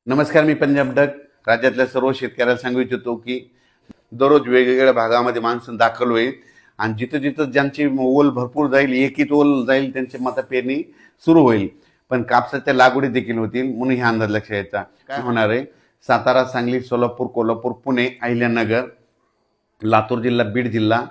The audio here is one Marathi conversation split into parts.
नमस्कार, मी पंजाब डक. राज्यातल्या सर्व शेतकऱ्याला सांगू इच्छितो की दररोज वेगवेगळ्या भागामध्ये मान्सून दाखल होईल आणि जिथं जिथं ज्यांची ओल भरपूर जाईल, एकीत ओल जाईल, त्यांची माता पेरणी सुरू होईल. पण कापसाच्या लागवडी देखील होतील, म्हणून हा अंदाज लक्षात यायचा. काय होणार आहे? सातारा, सांगली, सोलापूर, कोल्हापूर, पुणे, अहिल्यानगर, लातूर जिल्हा, बीड जिल्हा,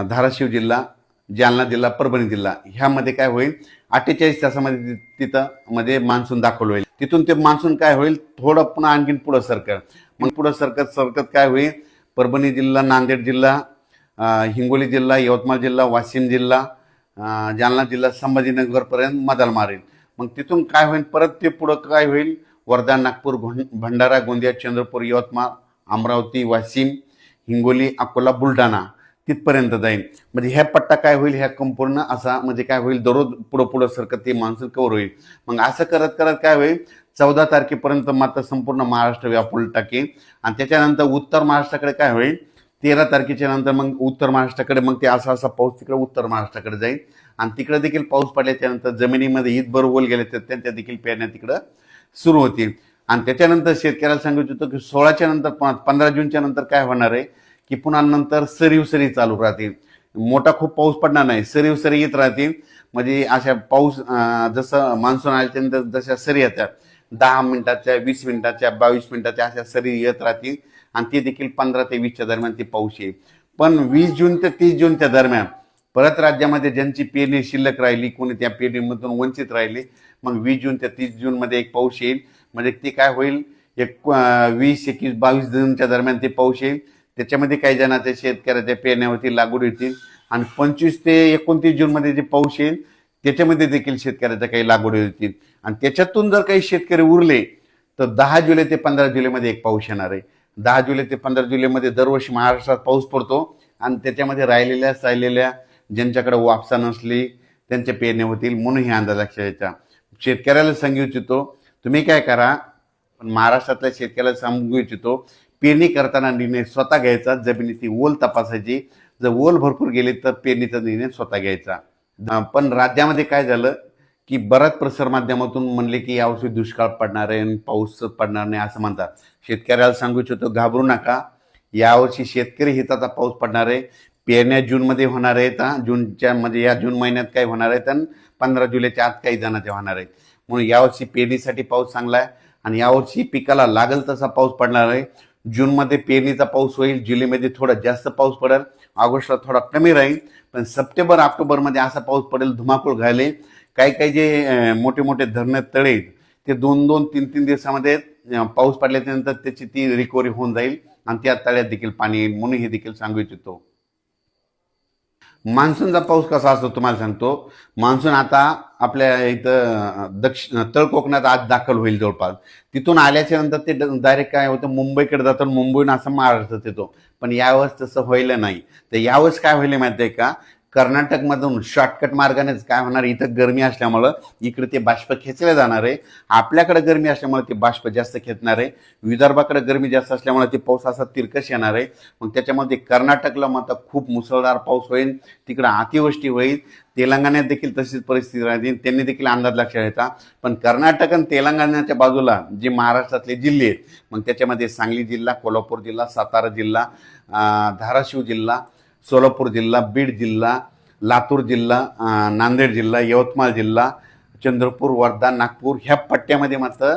धाराशिव जिल्हा, जालना जिल्हा, परभणी जिल्हा ह्यामध्ये काय होईल? 48 तासामध्ये तिथं मध्ये मान्सून दाखल होईल. तिथून ते मान्सून काय होईल? थोडं पुन्हा आणखीन पुढं सरकत, मग पुढं सरकत काय होईल? परभणी जिल्हा, नांदेड जिल्हा, हिंगोली जिल्हा, यवतमाळ जिल्हा, वाशिम जिल्हा, जालना जिल्हा, संभाजीनगरपर्यंत मदाल मारेल. मग तिथून काय होईल? परत ते पुढं काय होईल? वर्धा, नागपूर, भंडारा, गोंदिया, चंद्रपूर, यवतमाळ, अमरावती, वाशिम, हिंगोली, अकोला, बुलढाणा तिथपर्यंत जाईल. म्हणजे ह्या पट्टा काय होईल? ह्या संपूर्ण असा म्हणजे काय होईल? दररोज पुढं सरकत ते मान्सून कव्हर होईल. मग असं करत करत काय होईल? 14 तारखेपर्यंत मात्र संपूर्ण महाराष्ट्र व्यापून टाकेल. आणि त्याच्यानंतर उत्तर महाराष्ट्राकडे काय होईल? 13 तारखेच्या नंतर मग उत्तर महाराष्ट्राकडे मग ते असा पाऊस तिकडे उत्तर महाराष्ट्राकडे जाईल. आणि तिकडे देखील पाऊस पडल्याच्या नंतर जमिनीमध्ये ईदभर ओल गेले तर त्यांच्या देखील पेरण्या तिकडं सुरू होतील. आणि त्याच्यानंतर शेतकऱ्याला सांगू इच्छितो की 16च्या नंतर 15 जूनच्या नंतर काय होणार आहे की पुन्हा नंतर सरी चालू राहतील. मोठा खूप पाऊस पडणार नाही, सरी येत राहतील. म्हणजे अशा पाऊस जसं मान्सून आल्याच्यानंतर जशा सरी येतात 10 मिनिटाच्या, 20 मिनिटाच्या, 22 मिनिटाच्या अशा सरी येत राहतील. आणि ते देखील 15 ते 20च्या दरम्यान ते पाऊस येईल. पण 20 जून ते 30 जूनच्या दरम्यान परत राज्यामध्ये ज्यांची पेरणी शिल्लक राहिली, कोणी त्या पेरणीमधून वंचित राहिली, मग 20 जून ते 30 जूनमध्ये एक पाऊस येईल. म्हणजे ते काय होईल? 20, 21, 22 जूनच्या दरम्यान ते पाऊस येईल. त्याच्यामध्ये काही जणांच्या शेतकऱ्याच्या पेरण्यावरती लागवड होतील. आणि 25 ते 29 जूनमध्ये जे पाऊस येईल त्याच्यामध्ये देखील शेतकऱ्याच्या काही लागवडी होतील. आणि त्याच्यातून जर काही शेतकरी उरले तर 10 जुलै ते 15 जुलैमध्ये एक पाऊस येणार आहे. 10 जुलै ते 15 जुलैमध्ये दरवर्षी महाराष्ट्रात पाऊस पडतो. आणि त्याच्यामध्ये राहिलेल्या ज्यांच्याकडे वापसा नसली त्यांच्या पेरण्या होतील, म्हणून हे अंदाज लक्षात यायचा. शेतकऱ्याला सांगू इच्छितो, तुम्ही काय करा, महाराष्ट्रातल्या शेतकऱ्याला सांगू इच्छितो, पेरणी करताना निर्णय स्वतः घ्यायचा. जमिनीची ओल तपासायची, जर ओल भरपूर गेली तर पेरणीचा निर्णय स्वतः घ्यायचा. पण राज्यामध्ये काय झालं की बऱ्याच प्रसारमाध्यमातून म्हणले की यावर्षी दुष्काळ पडणार आहे आणि पाऊस पडणार नाही असं म्हणतात. शेतकऱ्याला सांगू इच्छितो, घाबरू नका. यावर्षी शेतकरी हिताचा पाऊस पडणार आहे. पेरण्या जूनमध्ये होणार आहेत. जूनच्या म्हणजे या जून महिन्यात काही होणार आहेत आणि 15 जुलैच्या आत काही जणांचे होणार आहेत. म्हणून यावर्षी पेरणीसाठी पाऊस चांगला आहे. आणि यावर्षी पिकाला लागल तसा पाऊस पडणार आहे. जूनमध्ये पेरणीचा पाऊस होईल, जुलैमध्ये थोडा जास्त पाऊस पडेल, ऑगस्टला थोडा कमी राहील. पण सप्टेंबर ऑक्टोबरमध्ये असा पाऊस पडेल धुमाकूळ घाले. काही जे मोठे मोठे धरण तळे ते 2-2, 3-3 दिवसामध्ये पाऊस पडल्याच्यानंतर त्याची ती रिकव्हरी होऊन जाईल आणि त्या तळ्यात देखील पाणी येईल, म्हणून हे देखील सांगू इच्छितो. मान्सूनचा पाऊस कसा असतो तुम्हाला सांगतो. मान्सून आता आपल्या इथं तळ कोकणात आज दाखल होईल जवळपास. तिथून आल्याच्या नंतर ते डायरेक्ट काय होतं, मुंबईकडे जातं, मुंबईहून असं महाराष्ट्रात येतो. पण यावेळेस तसं व्हायला नाही. तर यावेळेस काय व्हायला माहिती आहे का? कर्नाटकमधून शॉर्टकट मार्गानेच काय होणार, इथं गरमी असल्यामुळं इकडे ते बाष्प खेचले जाणार आहे. आपल्याकडे गरमी असल्यामुळे ते बाष्प जास्त खेचणार आहे. विदर्भाकडे गरमी जास्त असल्यामुळे ते पाऊस असा तिरकस येणार आहे. मग त्याच्यामध्ये कर्नाटकला मात्र खूप मुसळधार पाऊस होईल, तिकडं अतिवृष्टी होईल. तेलंगणात देखील तशीच परिस्थिती राहतील, त्यांनी देखील अंदाज लक्षात येता. पण कर्नाटक आणि तेलंगणाच्या बाजूला जे महाराष्ट्रातले जिल्हे आहेत, मग त्याच्यामध्ये सांगली जिल्हा, कोल्हापूर जिल्हा, सातारा जिल्हा, धाराशिव जिल्हा, सोलापूर जिल्हा, बीड जिल्हा, लातूर जिल्हा, नांदेड जिल्हा, यवतमाळ जिल्हा, चंद्रपूर, वर्धा, नागपूर ह्या पट्ट्यामध्ये मात्र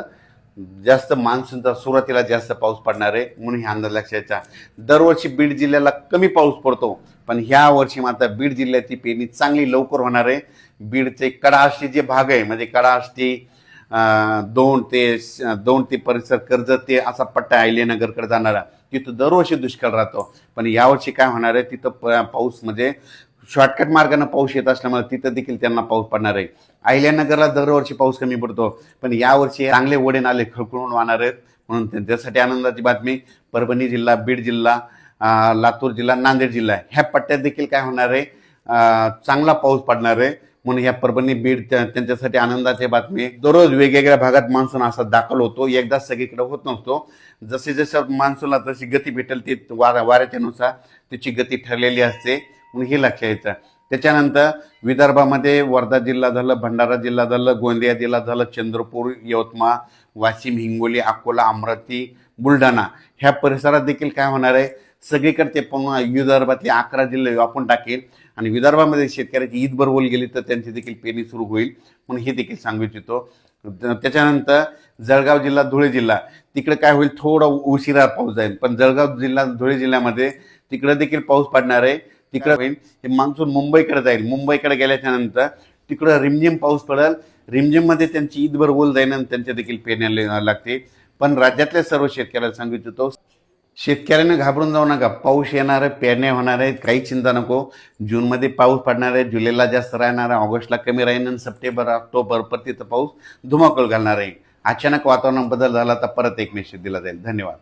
जास्त मान्सूनचा सुरुवातीला जास्त पाऊस पडणार आहे, म्हणून हे अंदाज लक्षात यायचा. दरवर्षी बीड जिल्ह्याला कमी पाऊस पडतो, पण ह्या वर्षी मात्र बीड जिल्ह्याची पेरणी चांगली लवकर होणार आहे. बीडचे कडाष्टी जे भाग आहे, म्हणजे कडाष्टी दोन ते परिसर, कर्जत ते असा पट्टा अहिल्यानगरकडे जाणारा, तिथं दरवर्षी दुष्काळ राहतो. पण यावर्षी काय होणार आहे, तिथं पाऊस म्हणजे शॉर्टकट मार्गाने पाऊस येत असल्यामुळे तिथं देखील त्यांना पाऊस पडणार आहे. अहिल्यानगरला दरवर्षी पाऊस कमी पडतो, पण यावर्षी चांगले ओढे नाले खळखळून वाहणार आहेत, म्हणून त्यांच्यासाठी आनंदाची बातमी. परभणी जिल्हा, बीड जिल्हा, लातूर जिल्हा, नांदेड जिल्हा ह्या पट्ट्यात देखील काय होणार आहे, चांगला पाऊस पडणार आहे. म्हणून ह्या परभणी, बीड त्यांच्यासाठी आनंदाची बातमी. दररोज वेगवेगळ्या भागात मान्सून असा दाखल होतो, एकदाच सगळीकडे होत नसतो. जसे जसं मान्सूनला तशी गती भेटेल ती वाऱ्याच्या नुसार त्याची गती ठरलेली असते, म्हणून हे लक्षात यायचं. त्याच्यानंतर विदर्भामध्ये वर्धा जिल्हा झालं, भंडारा जिल्हा झालं, गोंदिया जिल्हा झालं, चंद्रपूर, यवतमाळ, वाशिम, हिंगोली, अकोला, अमरावती, बुलढाणा ह्या परिसरात देखील काय होणार आहे, सगळीकडे ते पुन्हा विदर्भातले 11 जिल्हे आपण टाकेल आणि विदर्भामध्ये शेतकऱ्याची ईदभर ओल गेली तर त्यांची देखील पेरणी सुरू होईल म्हणून हे देखील सांगू इच्छितो. त्याच्यानंतर जळगाव जिल्हा, धुळे जिल्हा तिकडे काय होईल, थोडा उशिरा पाऊस जाईल, पण जळगाव जिल्हा, धुळे जिल्ह्यामध्ये तिकडे देखील पाऊस पडणार आहे. तिकडे होईल हे मान्सून मुंबईकडे जाईल, मुंबईकडे गेल्याच्या नंतर तिकडं रिमझिम पाऊस पडेल, रिमझिममध्ये त्यांची ईदभर ओल जाईल आणि त्यांच्या देखील पेरण्या लागते. पण राज्यातल्या सर्व शेतकऱ्याला सांगू इच्छितो, शेतकऱ्यांना घाबरून जाऊ नका, पाऊस येणार आहे, पेरण्या होणार आहेत, काही चिंता नको. जूनमध्ये पाऊस पडणार आहे, जुलैला जास्त राहणार आहे, ऑगस्टला कमी राहील आणि सप्टेंबर, ऑक्टोबर परतीचा पाऊस धुमाकूळ घालणार आहे. अचानक वातावरण बदल झाला तर परत एक मेसेज दिला जाईल. धन्यवाद.